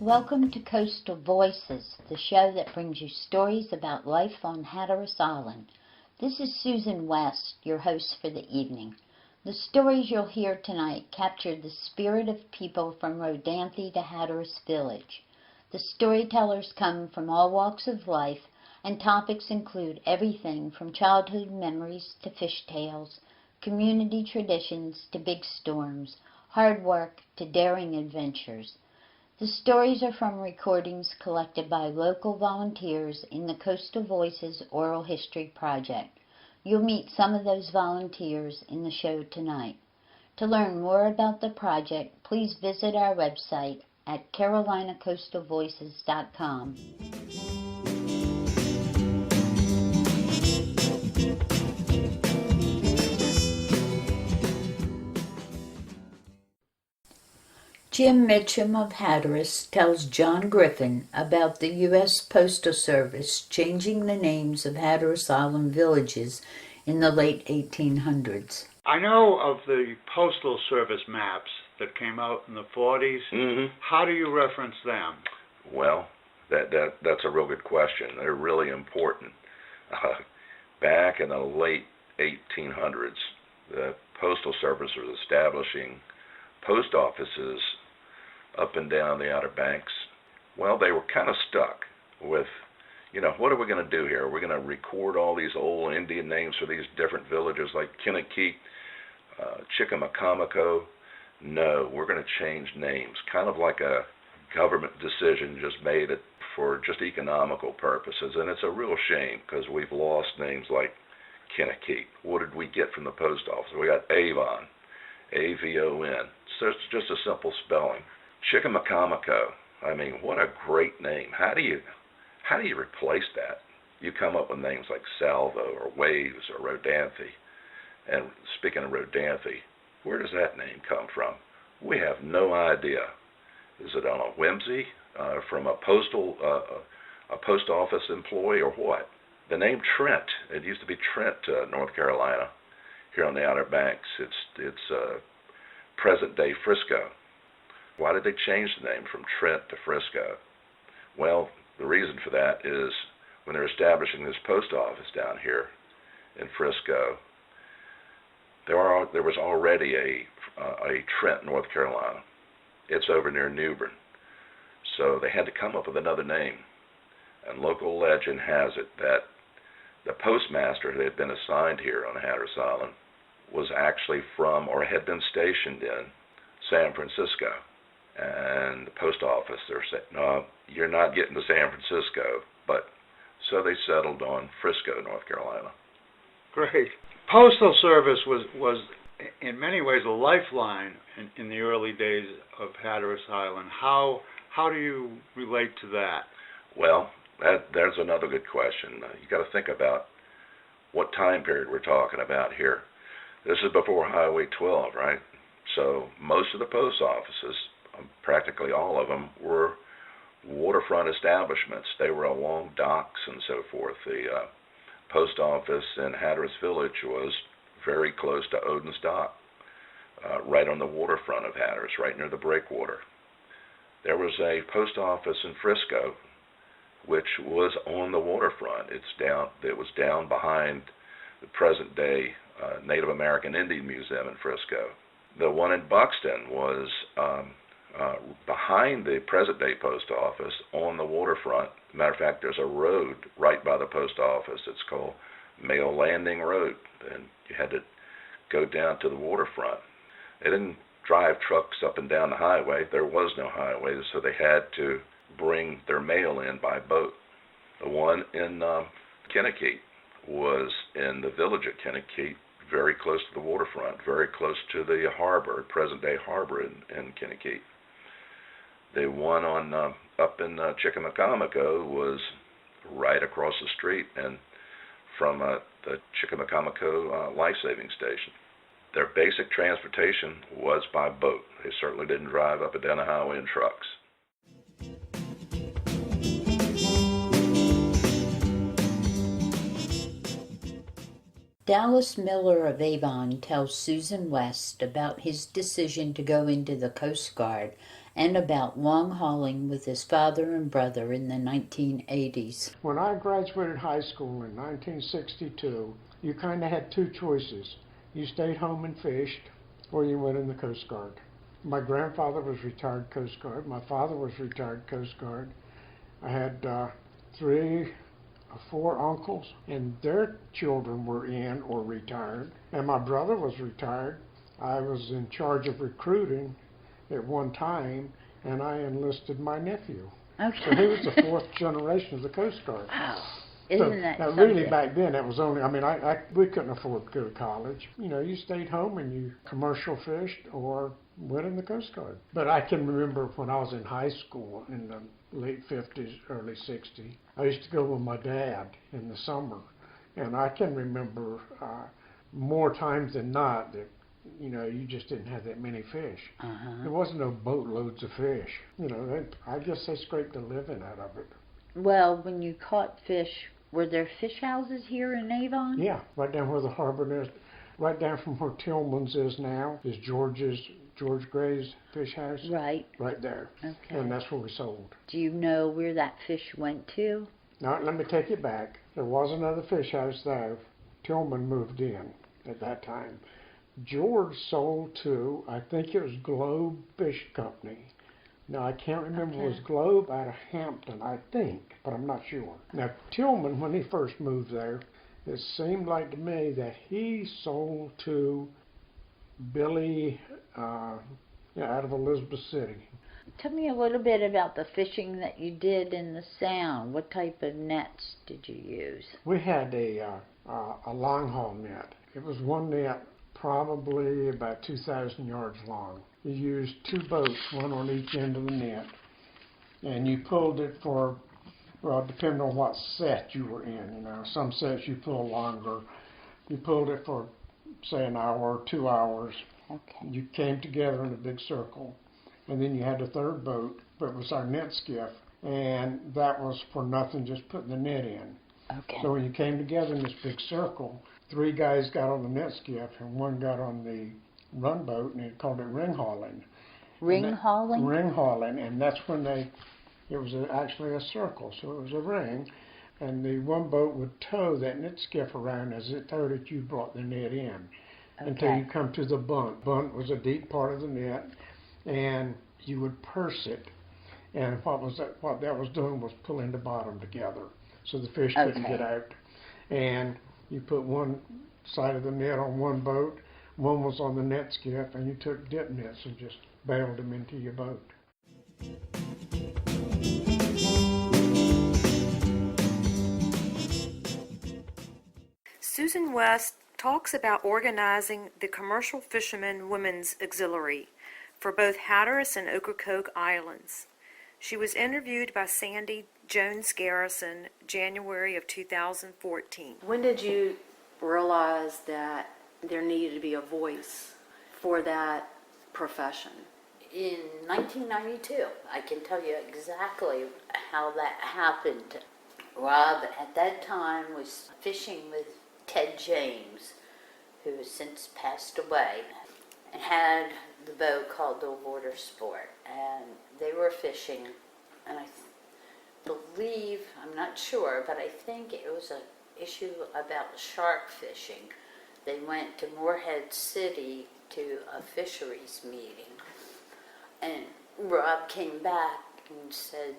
Welcome to Coastal Voices, the show that brings you stories about life on Hatteras Island. This is Susan West, your host for the evening. The stories you'll hear tonight capture the spirit of people from Rodanthe to Hatteras Village. The storytellers come from all walks of life, and topics include everything from childhood memories to fish tales, community traditions to big storms, hard work to daring adventures. The stories are from recordings collected by local volunteers in the Coastal Voices Oral History Project. You'll meet some of those volunteers in the show tonight. To learn more about the project, please visit our website at carolinacoastalvoices.com. Jim Mitchum of Hatteras tells John Griffin about the U.S. Postal Service changing the names of Hatteras Island villages in the late 1800s. I know of the Postal Service maps that came out in the 40s. Mm-hmm. How do you reference them? Well, that's a real good question. They're really important. Back in the late 1800s, the Postal Service was establishing post offices up and down the Outer Banks. Well, they were kind of stuck with, what are we going to do here? We're going to record all these old Indian names for these different villages like Kinnikee, Chickamaucomico. No, we're going to change names, kind of like a government decision just made it for just economical purposes. And it's a real shame because we've lost names like Kinnikee. What did we get from the post office? We got Avon, A-V-O-N. So it's just a simple spelling. Chickamaucomico, I mean, what a great name. How do you replace that? You come up with names like Salvo or Waves or Rodanthe. And speaking of Rodanthe, where does that name come from? We have no idea. Is it on a whimsy from a post office employee or what? The name Trent, it used to be Trent, North Carolina, here on the Outer Banks. It's present-day Frisco. Why did they change the name from Trent to Frisco? Well, the reason for that is when they're establishing this post office down here in Frisco, there was already a Trent, North Carolina. It's over near Newbern. So they had to come up with another name. And local legend has it that the postmaster who had been assigned here on Hatteras Island was actually from or had been stationed in San Francisco. And the post office, they're saying, no, you're not getting to San Francisco. But so they settled on Frisco, North Carolina. Great. Postal Service was in many ways a lifeline in the early days of Hatteras Island. How do you relate to that? Well, there's another good question. You got to think about what time period we're talking about here. This is before Highway 12, right? So most of the post offices, practically all of them, were waterfront establishments. They were along docks and so forth. The post office in Hatteras Village was very close to Odin's Dock, right on the waterfront of Hatteras, right near the breakwater. There was a post office in Frisco, which was on the waterfront. It was down behind the present-day Native American Indian Museum in Frisco. The one in Buxton was behind the present-day post office on the waterfront. Matter of fact, there's a road right by the post office. It's called Mail Landing Road, and you had to go down to the waterfront. They didn't drive trucks up and down the highway. There was no highway, so they had to bring their mail in by boat. The one in Kinnikee was in the village of Kinnikee, very close to the waterfront, very close to the harbor, present-day harbor in Kinnikee. The one on up in Chickamaucomico was right across the street and from the Chickamaucomico life-saving station. Their basic transportation was by boat. They certainly didn't drive up and down the highway in trucks. Dallas Miller of Avon tells Susan West about his decision to go into the Coast Guard and about long hauling with his father and brother in the 1980s. When I graduated high school in 1962, you kind of had two choices. You stayed home and fished, or you went in the Coast Guard. My grandfather was retired Coast Guard. My father was retired Coast Guard. I had 3 or 4 uncles, and their children were in or retired. And my brother was retired. I was in charge of recruiting at one time, and I enlisted my nephew. Okay. So he was the 4th generation of the Coast Guard. Wow. So, Isn't that now, something? really, back then, it was only, we couldn't afford to go to college. You know, you stayed home and you commercial fished or went in the Coast Guard. But I can remember when I was in high school in the late 50s, early 60s, I used to go with my dad in the summer. And I can remember more times than not that, you know, you just didn't have that many fish. There wasn't no boatloads of fish. You know, I guess they scraped a living out of it. Well, when you caught fish, were there fish houses here in Avon? Yeah, right down where the harbor is, right down from where Tillman's is now, is George Gray's fish house. Right. Right there. Okay. And that's where we sold. Do you know where that fish went to? Now, let me take it back. There was another fish house there. Tillman moved in at that time. George sold to, I think it was Globe Fish Company. Now, I can't remember, it was Globe out of Hampton, I think, but I'm not sure. Now, Tillman, when he first moved there, it seemed like to me that he sold to Billy out of Elizabeth City. Tell me a little bit about the fishing that you did in the Sound. What type of nets did you use? We had a long haul net. It was one net probably about 2,000 yards long. You used 2 boats, one on each end of the net, and you pulled it for, well, depending on what set you were in. You know, some sets you pull longer. You pulled it for, say, an hour or 2 hours. Okay. You came together in a big circle, and then you had a third boat, but it was our net skiff, and that was for nothing, just putting the net in. Okay. So when you came together in this big circle, 3 guys got on the net skiff and 1 got on the run boat, and they called it ring hauling. Ring hauling? Ring hauling, and that's when it was actually a circle, so it was a ring, and the one boat would tow that net skiff around. As it towed it, you brought the net in until you come to the bunt. Bunt was a deep part of the net, and you would purse it, and what that was doing was pulling the bottom together so the fish couldn't get out. And you put one side of the net on one boat, one was on the net skiff, and you took dip nets and just bailed them into your boat. Susan West talks about organizing the Commercial Fishermen Women's Auxiliary for both Hatteras and Ocracoke Islands. She was interviewed by Sandy Jones Garrison, January of 2014. When did you realize that there needed to be a voice for that profession? In 1992, I can tell you exactly how that happened. Rob, at that time, was fishing with Ted James, who has since passed away, and had the boat called the Water Sport. And they were fishing, and I believe, I'm not sure, but I think it was an issue about shark fishing. They went to Morehead City to a fisheries meeting, and Rob came back and said,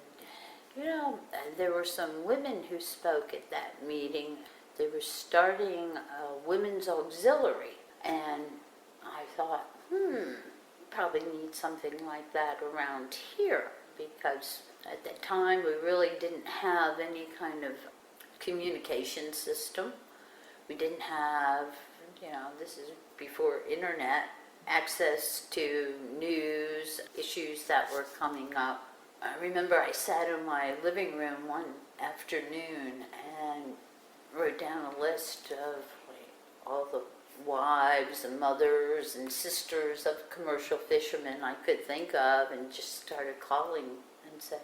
you know, there were some women who spoke at that meeting. They were starting a women's auxiliary, and I thought, probably need something like that around here, because at that time we really didn't have any kind of communication system. We didn't have, you know, this is before internet, access to news, issues that were coming up. I remember I sat in my living room one afternoon and wrote down a list of all the wives and mothers and sisters of commercial fishermen I could think of, and just started calling and saying,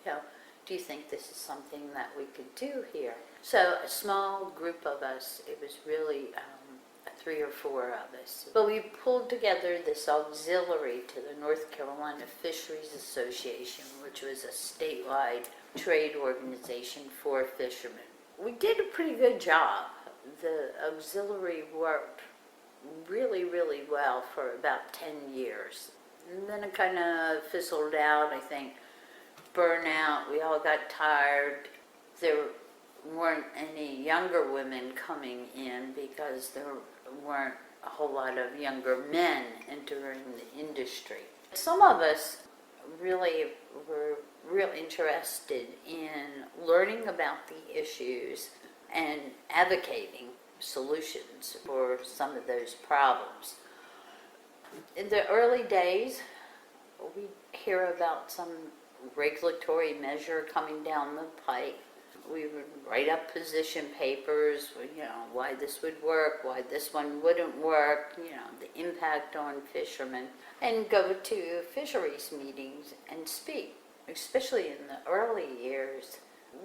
you know, do you think this is something that we could do here? So a small group of us, it was really 3 or 4 of us. But we pulled together this auxiliary to the North Carolina Fisheries Association, which was a statewide trade organization for fishermen. We did a pretty good job. The auxiliary worked really, really well for about 10 years. And then it kind of fizzled out, I think. Burnout, we all got tired. There weren't any younger women coming in because there weren't a whole lot of younger men entering the industry. Some of us really were real interested in learning about the issues and advocating solutions for some of those problems. In the early days, we hear about some regulatory measure coming down the pike. We would write up position papers, why this would work, why this one wouldn't work, the impact on fishermen, and go to fisheries meetings and speak. Especially in the early years,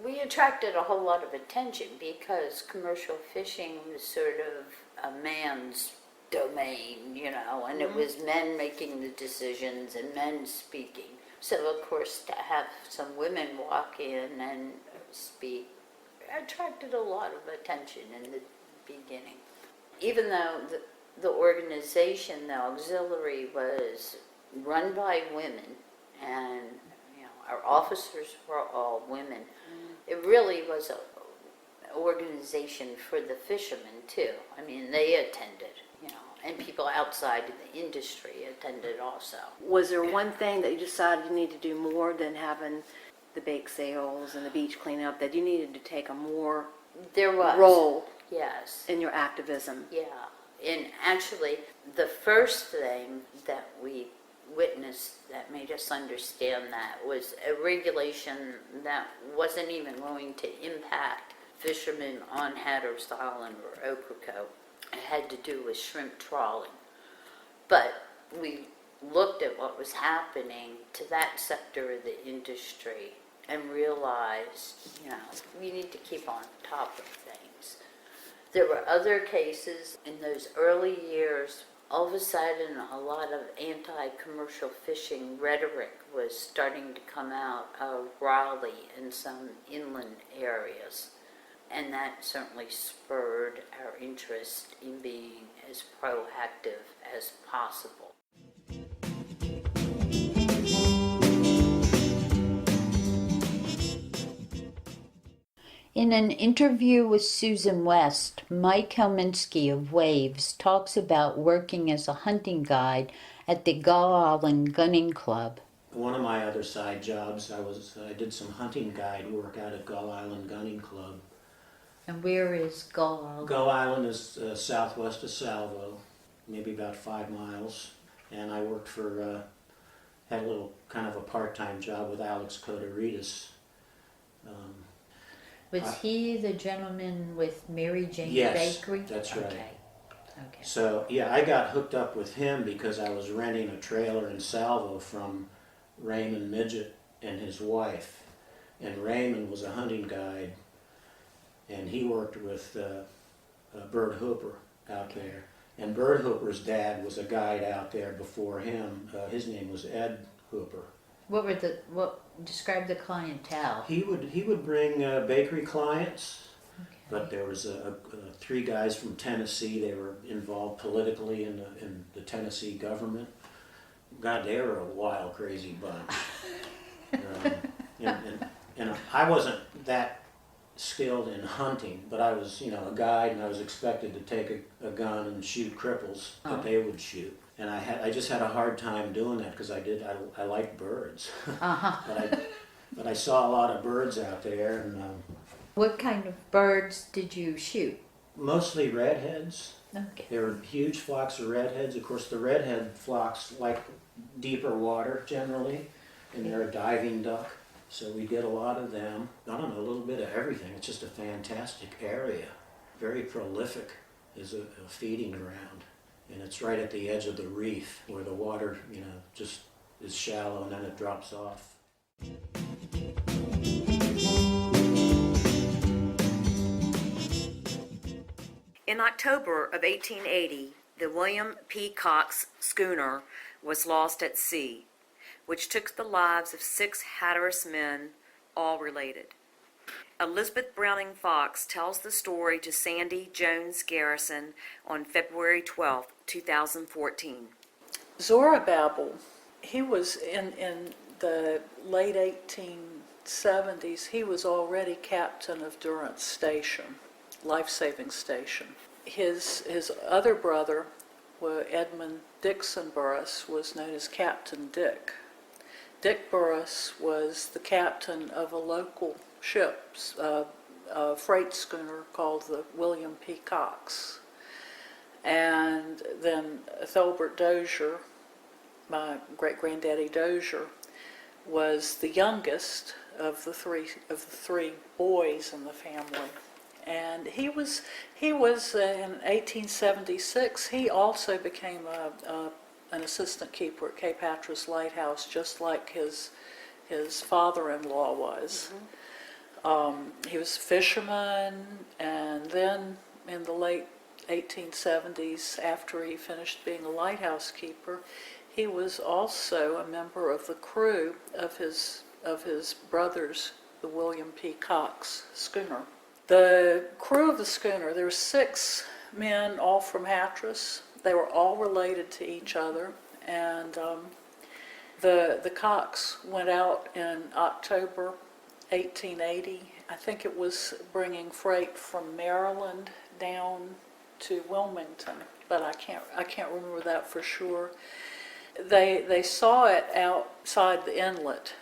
we attracted a whole lot of attention because commercial fishing was sort of a man's domain, and it was men making the decisions and men speaking. So, of course, to have some women walk in and speak attracted a lot of attention in the beginning. Even though the organization, the auxiliary, was run by women and our officers were all women, it really was an organization for the fishermen too. I mean, they attended, and people outside of the industry attended also. Was there one thing that you decided you need to do more than having the bake sales and the beach cleanup, that you needed to take a more role Yes. in your activism? Yeah. And actually, the first thing that we witnessed that made us understand that was a regulation that wasn't even going to impact fishermen on Hatteras Island or Ocracoke. It had to do with shrimp trawling. But we looked at what was happening to that sector of the industry and realized, we need to keep on top of things. There were other cases in those early years. All of a sudden, a lot of anti-commercial fishing rhetoric was starting to come out of Raleigh and some inland areas. And that certainly spurred our interest in being as proactive as possible. In an interview with Susan West, Mike Helminski of Waves talks about working as a hunting guide at the Gull Island Gunning Club. One of my other side jobs, I did some hunting guide work out at Gull Island Gunning Club. And where is Gull Island? Gull Island is southwest of Salvo, maybe about 5 miles. And I worked had a little kind of a part-time job with Alex Coderitas. Was he the gentleman with Mary Jane Bakery? Yes, that's right. Okay. So, yeah, I got hooked up with him because I was renting a trailer in Salvo from Raymond Midget and his wife. And Raymond was a hunting guide, and he worked with Bert Hooper out there. And Bert Hooper's dad was a guide out there before him. His name was Ed Hooper. Describe the clientele? He would bring bakery clients, but there was 3 guys from Tennessee. They were involved politically in the Tennessee government. God, they were a wild, crazy bunch. And I wasn't that skilled in hunting, but I was, a guide, and I was expected to take a gun and shoot cripples that they would shoot. And I just had a hard time doing that because I like birds. But I saw a lot of birds out there. And what kind of birds did you shoot? Mostly redheads. Okay. There were huge flocks of redheads. Of course, the redhead flocks like deeper water generally, and they're a diving duck. So we did a lot of them. I don't know, a little bit of everything. It's just a fantastic area. Very prolific as a feeding ground. And it's right at the edge of the reef where the water, just is shallow and then it drops off. In October of 1880, the William P. Cox schooner was lost at sea, which took the lives of 6 Hatteras men, all related. Elizabeth Browning Fox tells the story to Sandy Jones Garrison on February 12, 2014. Zorobabel, he was in the late 1870s, he was already captain of Durance Station, life-saving station. His other brother, Edmund Dixon Burris, was known as Captain Dick. Dick Burris was the captain of a local ship, a freight schooner called the William P. Cox. And then Thelbert Dozier, my great-granddaddy Dozier, was the youngest of the three boys in the family. And he was in 1876, he also became an assistant keeper at Cape Hatteras Lighthouse, just like his father-in-law was. He was a fisherman, and then in the late 1870s, after he finished being a lighthouse keeper, he was also a member of the crew of his brother's, the William P. Cox schooner. The crew of the schooner, there were 6 men, all from Hatteras. They were all related to each other, and the Cox went out in October 1880. I think it was bringing freight from Maryland down to Wilmington, but I can't remember that for sure. They saw it outside the inlet.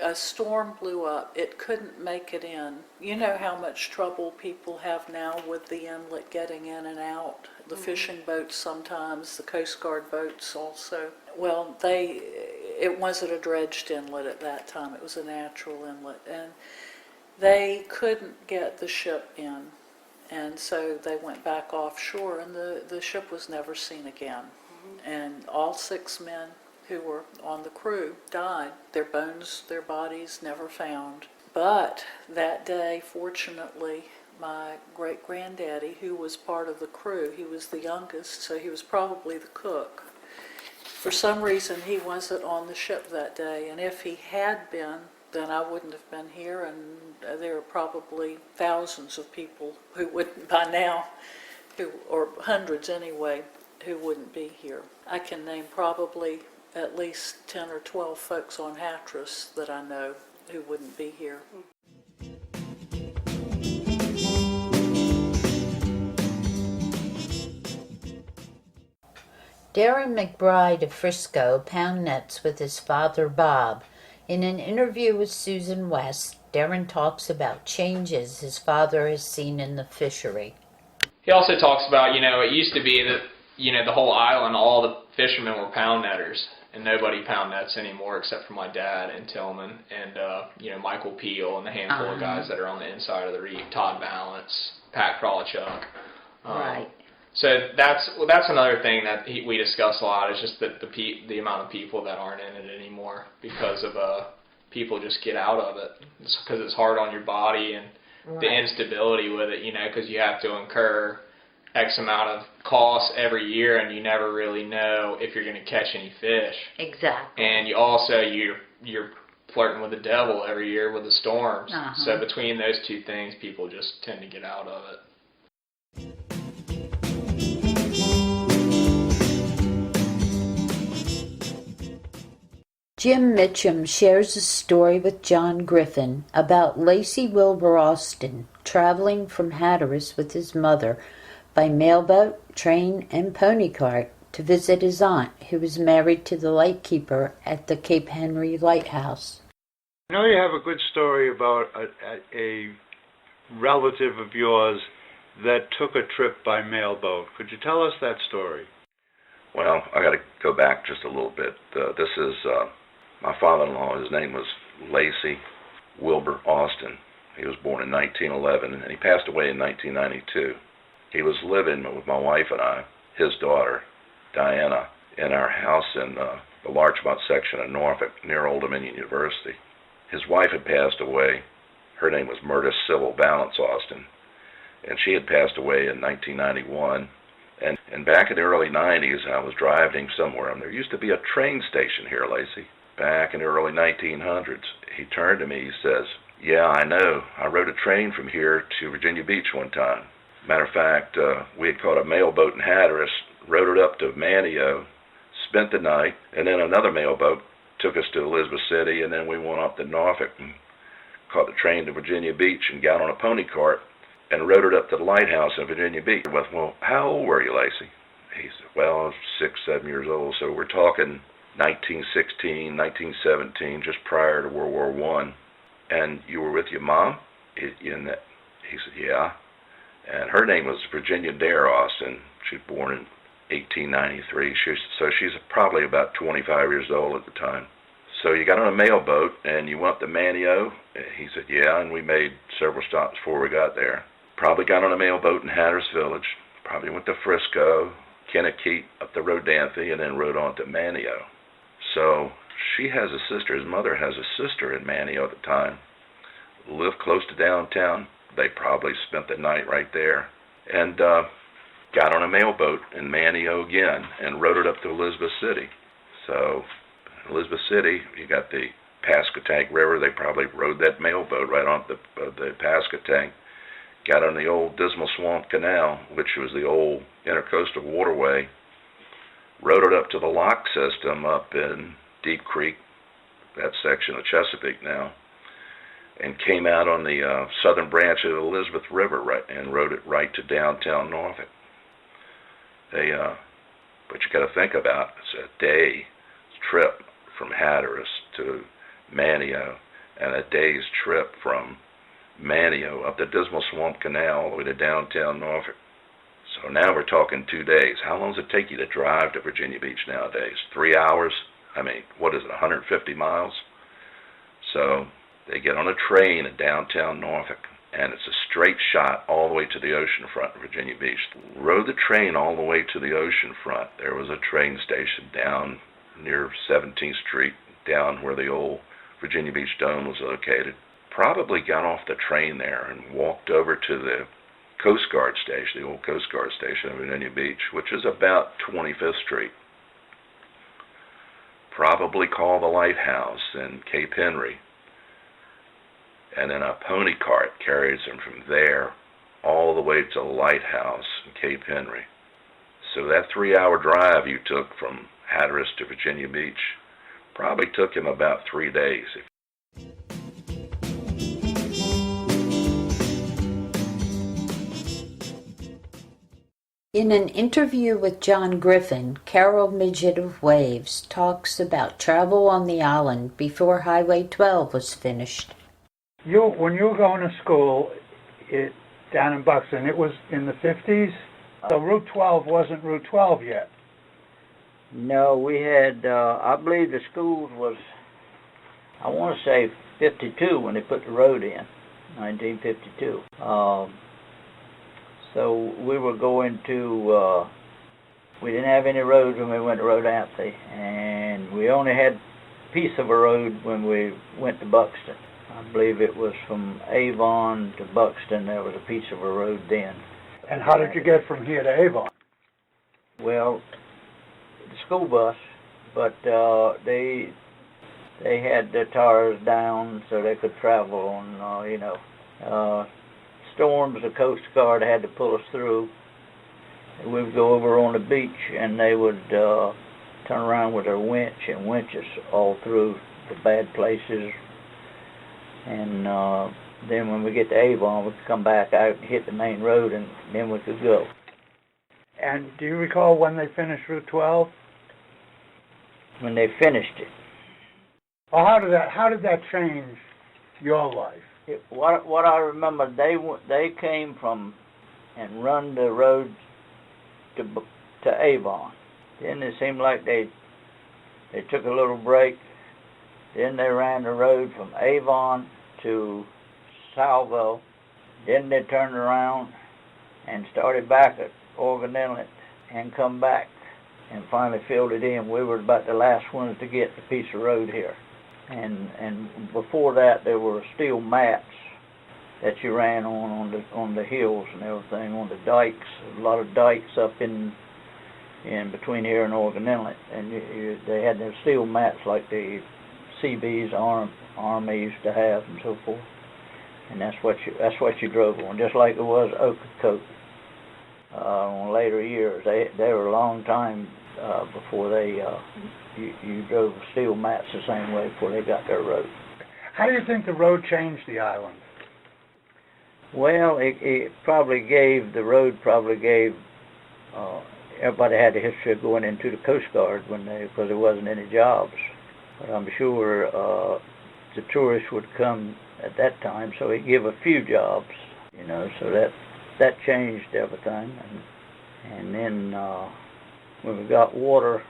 A storm blew up. It couldn't make it in. You know how much trouble people have now with the inlet getting in and out. The fishing boats sometimes, the Coast Guard boats also. Well, it wasn't a dredged inlet at that time. It was a natural inlet. And they couldn't get the ship in. And so they went back offshore, and the ship was never seen again. And all 6 men who were on the crew died. Their bones, their bodies never found. But that day, fortunately, my great-granddaddy, who was part of the crew, he was the youngest, so he was probably the cook. For some reason, he wasn't on the ship that day, and if he had been, then I wouldn't have been here, and there are probably thousands of people who wouldn't by now, or hundreds anyway, who wouldn't be here. I can name probably at least 10 or 12 folks on Hatteras that I know who wouldn't be here. Darren McBride of Frisco pound nets with his father Bob. In an interview with Susan West, Darren talks about changes his father has seen in the fishery. He also talks about, it used to be that, the whole island, all the fishermen were pound netters, and nobody pound nets anymore except for my dad and Tillman and, Michael Peel and the handful of guys that are on the inside of the reef, Todd Balance, Pat Krawchuk. Right. So that's another thing that we discuss a lot, is just that the amount of people that aren't in it anymore because of people just get out of it. It's because it's hard on your body and the instability with it, because you have to incur X amount of costs every year, and you never really know if you're going to catch any fish. Exactly. And you're flirting with the devil every year with the storms. So between those two things, people just tend to get out of it. Jim Mitchum shares a story with John Griffin about Lacey Wilbur Austin traveling from Hatteras with his mother by mailboat, train, and pony cart to visit his aunt, who was married to the lightkeeper at the Cape Henry Lighthouse. I know you have a good story about a relative of yours that took a trip by mailboat. Could you tell us that story? Well, I got to go back just a little bit. This is my father-in-law. His name was Lacey Wilbur Austin. He was born in 1911, and he passed away in 1992. He was living with my wife and I, his daughter, Diana, in our house in the Larchmont section of Norfolk, near Old Dominion University. His wife had passed away. Her name was Murtis Sybil Balance Austin, and she had passed away in 1991. And back in the early 90s, I was driving somewhere, and there used to be a train station here, Lacey. Back in the early 1900s, he turned to me, he says, "Yeah, I know. I rode a train from here to Virginia Beach one time. Matter of fact, we had caught a mailboat in Hatteras, rode it up to Manio, spent the night, and then another mailboat took us to Elizabeth City, and then we went up to Norfolk and caught the train to Virginia Beach and got on a pony cart and rode it up to the lighthouse in Virginia Beach." Well, how old were you, Lacey? He said, "Well, I was 6, 7 years old." So we're talking 1916, 1917, just prior to World War I. "And you were with your mom?" He said, "Yeah." And her name was Virginia Darros, and she was born in 1893. So she's probably about 25 years old at the time. "So you got on a mailboat and you went up to Manio?" He said, "Yeah," and we made several stops before we got there. "Probably got on a mailboat in Hatteras Village, probably went to Frisco, Kennekeet, up to Rodanthe, and then rode on to Manio." So she has a sister, his mother has a sister in Manio at the time, lived close to downtown. They probably spent the night right there, and got on a mailboat in Manio again and rode it up to Elizabeth City. So Elizabeth City, you got the Pasquotank River. They probably rode that mailboat right on the Pasquotank. Got on the old Dismal Swamp Canal, which was the old intercoastal waterway. Rode it up to the lock system up in Deep Creek, that section of Chesapeake now, and came out on the southern branch of the Elizabeth River and rode it right to downtown Norfolk. But you got to think about it's a day's trip from Hatteras to Manio, and a day's trip from Manio up the Dismal Swamp Canal all the way to downtown Norfolk. So now we're talking 2 days. How long does it take you to drive to Virginia Beach nowadays? 3 hours? I mean, what is it, 150 miles? So they get on a train in downtown Norfolk, and it's a straight shot all the way to the ocean front of Virginia Beach. Rode the train all the way to the ocean front. There was a train station down near 17th Street, down where the old Virginia Beach Dome was located. Probably got off the train there and walked over to the Coast Guard station, the old Coast Guard station in Virginia Beach, which is about 25th Street. Probably called the lighthouse in Cape Henry, and then a pony cart carries them from there all the way to the lighthouse in Cape Henry. So that 3-hour drive you took from Hatteras to Virginia Beach probably took him about 3 days. In an interview with John Griffin, Carol Midget of Waves talks about travel on the island before Highway 12 was finished. When you were going to school down in Buxton, it was in the 50s? So Route 12 wasn't Route 12 yet? No, we had, I believe the schools was, I want to say 52 when they put the road in, 1952. So we were going to, we didn't have any roads when we went to Rodanthe, and we only had a piece of a road when we went to Buxton. I believe it was from Avon to Buxton. There was a piece of a road then. And how did you get from here to Avon? Well, the school bus, but they had the tires down so they could travel on, storms. The Coast Guard had to pull us through. We would go over on the beach, and they would turn around with their winch and winch us all through the bad places. And then when we get to Avon, we could come back out and hit the main road, and then we could go. And do you recall when they finished Route 12? When they finished it. Well, how did that change your life? What I remember, they came from and run the road to Avon. Then it seemed like they took a little break. Then they ran the road from Avon to Salvo. Then they turned around and started back at Oregon Inlet and come back and finally filled it in. We were about the last ones to get the piece of road here. And before that, there were steel mats that you ran on the hills and everything, on the dikes. A lot of dikes up in between here and Oregon Inlet, and they had their steel mats like the Seabees Army used to have and so forth. And that's what you drove on, just like it was Ocracoke. In later years, they were a long time before you drove steel mats the same way before they got their road. How do you think the road changed the island? Well, the road probably gave, everybody had a history of going into the Coast Guard because there wasn't any jobs. But I'm sure the tourists would come at that time, so it gave a few jobs, so that changed everything. And then when we got water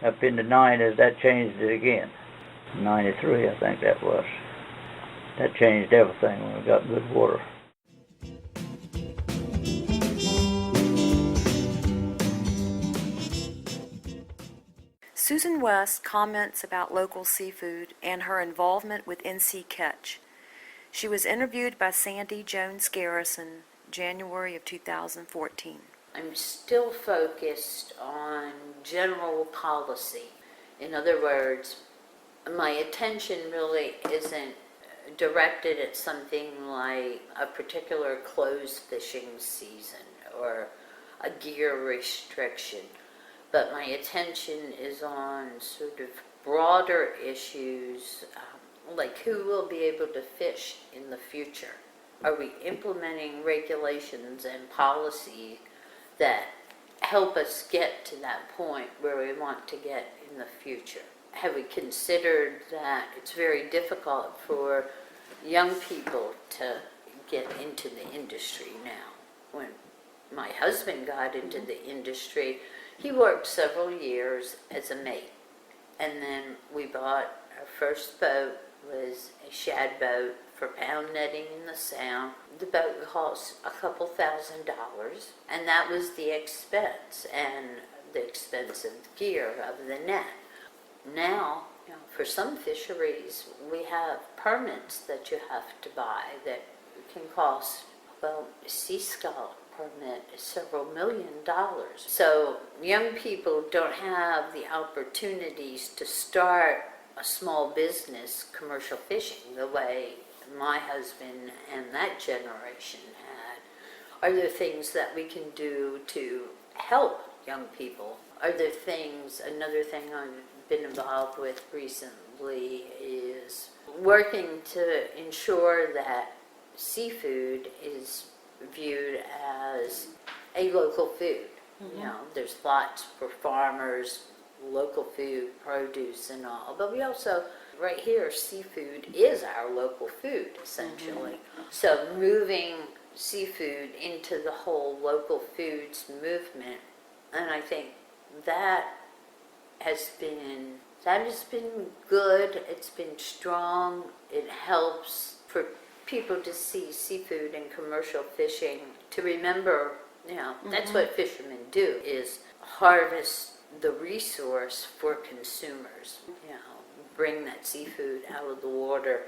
up in the 90s, that changed it again. 93, I think that was. That changed everything when we got good water. Susan West comments about local seafood and her involvement with NC Catch. She was interviewed by Sandy Jones Garrison, January of 2014. I'm still focused on general policy. In other words, my attention really isn't directed at something like a particular closed fishing season or a gear restriction, but my attention is on sort of broader issues, like who will be able to fish in the future. Are we implementing regulations and policy that help us get to that point where we want to get in the future? Have we considered that it's very difficult for young people to get into the industry now? When my husband got into the industry, he worked several years as a mate. And then we bought our first boat, was a shad boat for pound netting in the Sound. The boat cost a couple $1,000, and that was the expense and the expensive gear of the net. Now, for some fisheries, we have permits that you have to buy that can cost, sea scallop permit is several $1 million. So young people don't have the opportunities to start a small business, commercial fishing, the way my husband and that generation had. Are there things that we can do to help young people? Are there things, another thing I've been involved with recently is working to ensure that seafood is viewed as a local food. Mm-hmm. There's lots for farmers, local food, produce and all, but we also, right here, seafood is our local food, essentially. Mm-hmm. So moving seafood into the whole local foods movement, and I think that has been good, it's been strong, it helps for people to see seafood and commercial fishing, to remember, that's what fishermen do, is harvest the resource for consumers, bring that seafood out of the water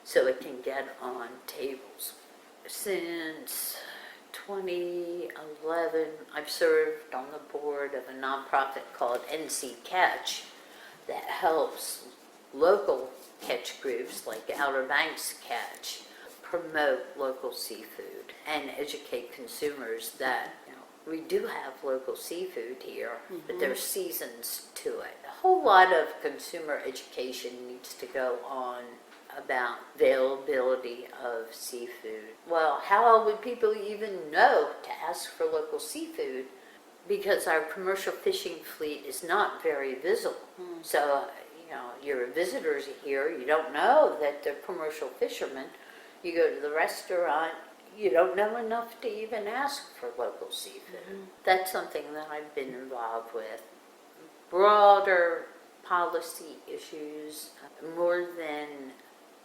so it can get on tables. Since 2011, I've served on the board of a nonprofit called NC Catch that helps local catch groups like Outer Banks Catch promote local seafood and educate consumers that we do have local seafood here, but there's seasons to it. A whole lot of consumer education needs to go on about availability of seafood. Well, how would people even know to ask for local seafood? Because our commercial fishing fleet is not very visible. So, your visitors here, you don't know that they're commercial fishermen. You go to the restaurant, you don't know enough to even ask for local seafood. That's something that I've been involved with. Broader policy issues, more than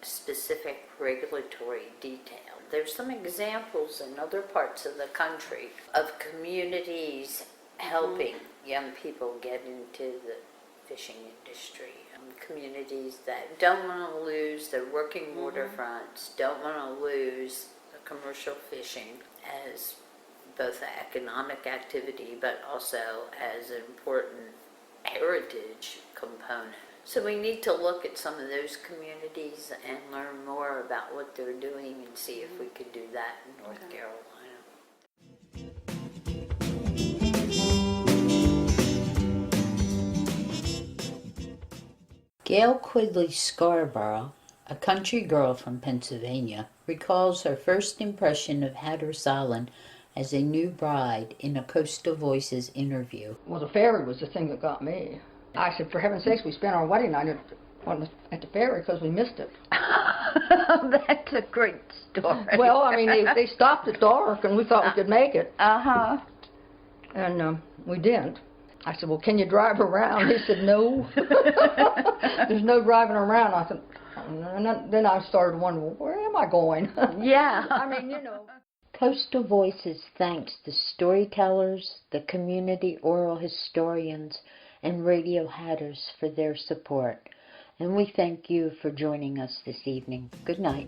specific regulatory detail. There's some examples in other parts of the country of communities helping young people get into the fishing industry. communities that don't want to lose their working waterfronts, don't want to lose the commercial fishing as both an economic activity but also as an important heritage component. So we need to look at some of those communities and learn more about what they're doing and see if we could do that in North Carolina. Gail Quidley Scarborough, a country girl from Pennsylvania, recalls her first impression of Hatteras Island as a new bride in a Coastal Voices interview. Well, the ferry was the thing that got me. I said, for heaven's sakes, we spent our wedding night at the ferry because we missed it. That's a great story. Well, I mean, they stopped at dark and we thought we could make it. Uh-huh. And we didn't. I said, well, can you drive around? He said, no. There's no driving around. I said, and then I started wondering, well, where am I going? Yeah. I mean, you know. Coastal Voices thanks the storytellers, the community oral historians, and Radio Hatteras for their support. And we thank you for joining us this evening. Good night.